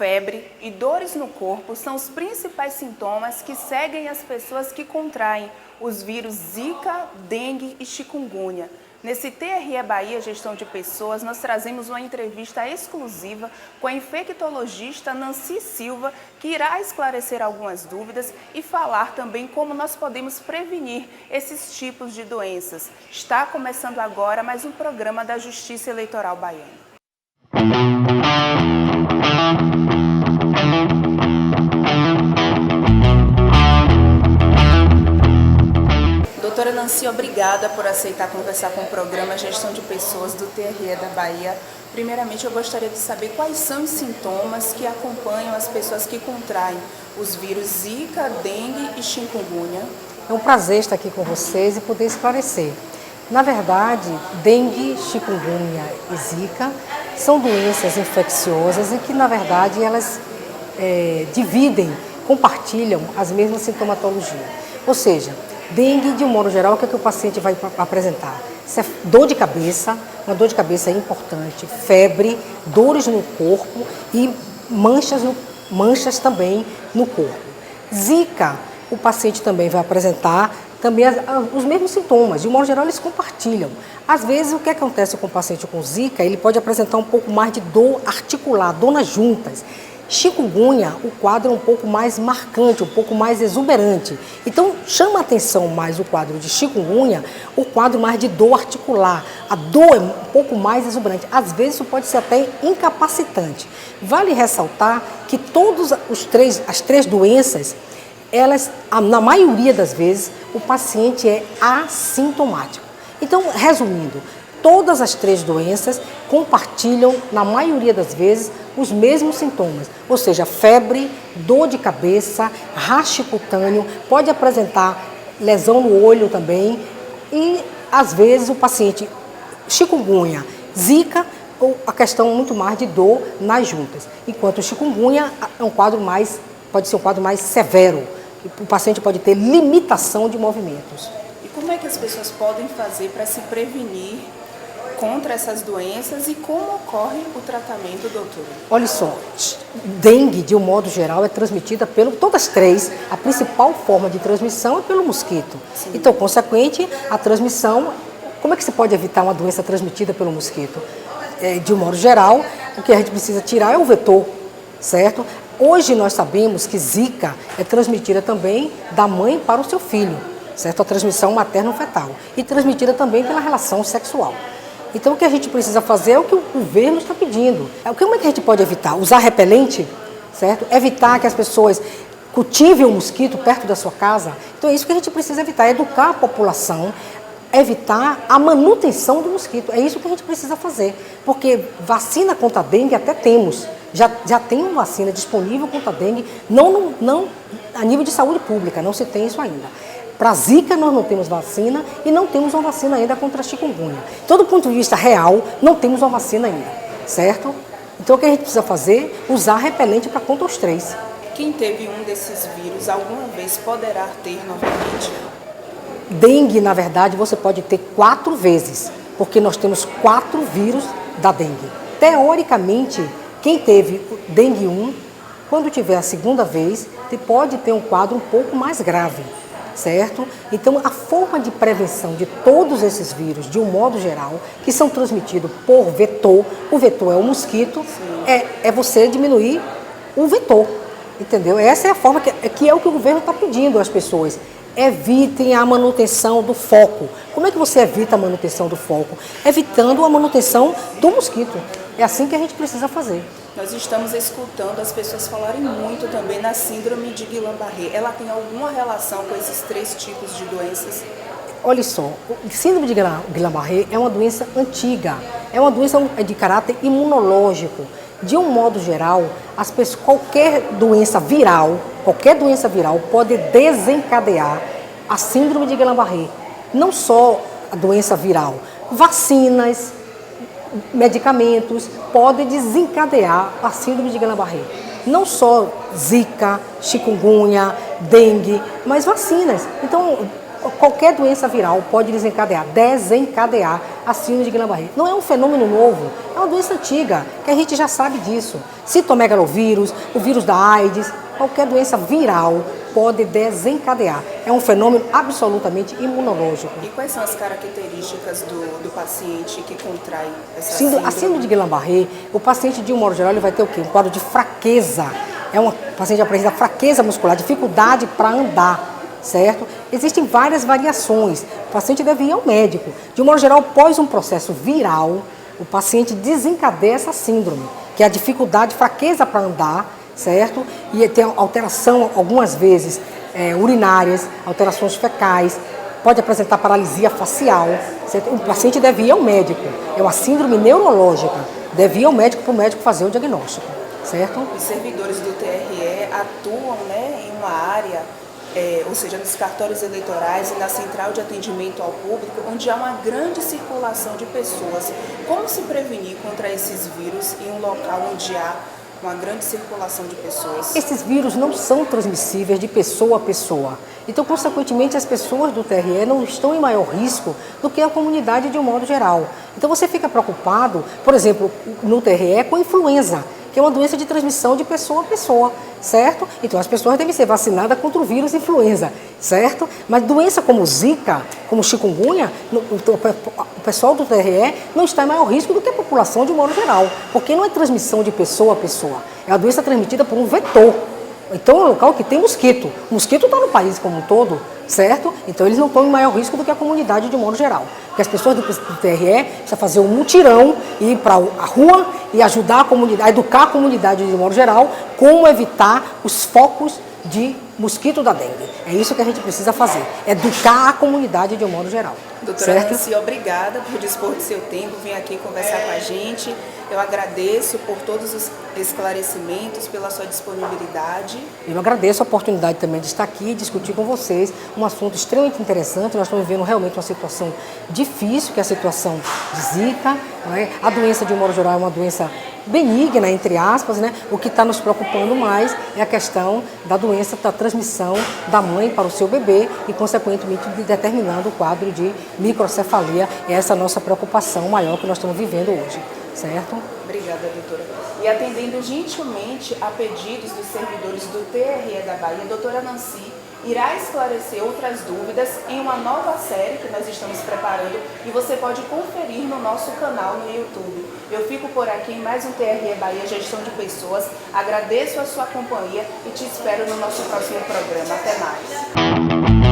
febre e dores no corpo são os principais sintomas que seguem as pessoas que contraem os vírus Zika, dengue e chikungunya. Nesse TRE Bahia Gestão de Pessoas, nós trazemos uma entrevista exclusiva com a infectologista Nancy Silva, que irá esclarecer algumas dúvidas e falar também como nós podemos prevenir esses tipos de doenças. Está começando agora mais um programa da Justiça Eleitoral Baiana. Doutora Nancy, obrigada por aceitar conversar com o programa Gestão de Pessoas do TRE da Bahia. Primeiramente, eu gostaria de saber quais são os sintomas que acompanham as pessoas que contraem os vírus Zika, dengue e chikungunya. É um prazer estar aqui com vocês e poder esclarecer. Na verdade, dengue, chikungunya e Zika são doenças infecciosas e que, na verdade, elas compartilham as mesmas sintomatologias. Ou seja, dengue, de um modo geral, o que é que o paciente vai apresentar? Dor de cabeça, uma dor de cabeça importante, febre, dores no corpo e manchas também no corpo. Zika, o paciente também vai apresentar também os mesmos sintomas, de um modo geral eles compartilham. Às vezes o que acontece com o paciente com Zika, ele pode apresentar um pouco mais de dor articular, dor nas juntas. Chikungunya, o quadro é um pouco mais marcante, um pouco mais exuberante. Então, chama a atenção mais o quadro de chikungunya, o quadro mais de dor articular. A dor é um pouco mais exuberante. Às vezes, isso pode ser até incapacitante. Vale ressaltar que as três doenças, na maioria das vezes, o paciente é assintomático. Então, resumindo, todas as três doenças compartilham, na maioria das vezes, os mesmos sintomas, ou seja, febre, dor de cabeça, raste cutâneo, pode apresentar lesão no olho também e, às vezes, o paciente chikungunya, Zika, ou a questão muito mais de dor nas juntas, enquanto o chikungunya pode ser um quadro mais severo, o paciente pode ter limitação de movimentos. E como é que as pessoas podem fazer para se prevenir contra essas doenças e como ocorre o tratamento, doutora? Olha só, dengue, de um modo geral, é transmitida todas as três. A principal forma de transmissão é pelo mosquito. Sim. Então, consequente, a transmissão, como é que se pode evitar uma doença transmitida pelo mosquito? De um modo geral, o que a gente precisa tirar é o vetor, certo? Hoje nós sabemos que Zika é transmitida também da mãe para o seu filho, certo? A transmissão materno-fetal e transmitida também pela relação sexual. Então, o que a gente precisa fazer é o que o governo está pedindo. Como é que a gente pode evitar? Usar repelente, certo? Evitar que as pessoas cultivem o mosquito perto da sua casa. Então, é isso que a gente precisa evitar, educar a população, evitar a manutenção do mosquito. É isso que a gente precisa fazer, porque vacina contra a dengue até temos. Já tem uma vacina disponível contra a dengue, não a nível de saúde pública, não se tem isso ainda. Para a Zika nós não temos vacina e não temos uma vacina ainda contra a chikungunya. Todo ponto de vista real, não temos uma vacina ainda, certo? Então o que a gente precisa fazer? Usar repelente para contra os três. Quem teve um desses vírus alguma vez poderá ter novamente? Dengue, na verdade, você pode ter 4 vezes, porque nós temos 4 vírus da dengue. Teoricamente, quem teve dengue 1, quando tiver a segunda vez, pode ter um quadro um pouco mais grave. Certo? Então, a forma de prevenção de todos esses vírus, de um modo geral, que são transmitidos por vetor, o vetor é o mosquito, é você diminuir o vetor, entendeu? Essa é a forma que é o que o governo está pedindo às pessoas. Evitem a manutenção do foco. Como é que você evita a manutenção do foco? Evitando a manutenção do mosquito. É assim que a gente precisa fazer. Nós estamos escutando as pessoas falarem muito também na síndrome de Guillain-Barré. Ela tem alguma relação com esses 3 tipos de doenças? Olha só, a síndrome de Guillain-Barré é uma doença antiga, é uma doença de caráter imunológico. De um modo geral, qualquer doença viral pode desencadear a síndrome de Guillain-Barré. Não só a doença viral, vacinas, medicamentos podem desencadear a síndrome de Guillain-Barré. Não só Zika, chikungunya, dengue, mas vacinas. Então, qualquer doença viral pode desencadear a síndrome de Guillain-Barré. Não é um fenômeno novo, é uma doença antiga, que a gente já sabe disso. Citomegalovírus, o vírus da AIDS, qualquer doença viral pode desencadear. É um fenômeno absolutamente imunológico. E quais são as características do paciente que contrai essa síndrome? A síndrome de Guillain-Barré, o paciente, de um modo geral, ele vai ter o quê? Um quadro de fraqueza. O paciente apresenta fraqueza muscular, dificuldade para andar, certo? Existem várias variações. O paciente deve ir ao médico. De um modo geral, após um processo viral, o paciente desencadeia essa síndrome, que é a dificuldade, fraqueza para andar, certo? E tem alteração, algumas vezes, urinárias, alterações fecais, pode apresentar paralisia facial, certo? O paciente deve ir ao médico. É uma síndrome neurológica. Deve ir ao médico para o médico fazer o diagnóstico, certo? Os servidores do TRE atuam, né, em uma área, ou seja, nos cartórios eleitorais e na central de atendimento ao público, onde há uma grande circulação de pessoas. Como se prevenir contra esses vírus em um local onde há uma grande circulação de pessoas? Esses vírus não são transmissíveis de pessoa a pessoa. Então, consequentemente, as pessoas do TRE não estão em maior risco do que a comunidade de um modo geral. Então, você fica preocupado, por exemplo, no TRE com influenza, que é uma doença de transmissão de pessoa a pessoa, certo? Então, as pessoas devem ser vacinadas contra o vírus influenza, certo? Mas doença como Zika, como chikungunya, o pessoal do TRE não está em maior risco do que a população de um modo geral, porque não é transmissão de pessoa a pessoa, é a doença transmitida por um vetor. Então, é um local que tem mosquito. O mosquito está no país como um todo, certo? Então, eles não estão em maior risco do que a comunidade de um modo geral. Porque as pessoas do TRE precisam fazer um mutirão, ir para a rua e ajudar a comunidade, educar a comunidade de um modo geral, como evitar os focos de mosquito da dengue. É isso que a gente precisa fazer, educar a comunidade de um modo geral. Doutora Nancy, obrigada por dispor do seu tempo, vir aqui conversar com a gente. Eu agradeço por todos os esclarecimentos, pela sua disponibilidade. Eu agradeço a oportunidade também de estar aqui e discutir com vocês um assunto extremamente interessante. Nós estamos vivendo realmente uma situação difícil, que é a situação de Zika. Não é? A doença, de um modo geral, é uma doença benigna, entre aspas, né? O que está nos preocupando mais é a questão da doença, da transmissão da mãe para o seu bebê e, consequentemente, determinando o quadro de microcefalia. É essa a nossa preocupação maior que nós estamos vivendo hoje, certo? Obrigada, doutora. E atendendo gentilmente a pedidos dos servidores do TRE da Bahia, a doutora Nancy irá esclarecer outras dúvidas em uma nova série que nós estamos preparando e você pode conferir no nosso canal no YouTube. Eu fico por aqui em mais um TRE Bahia Gestão de Pessoas. Agradeço a sua companhia e te espero no nosso próximo programa. Até mais.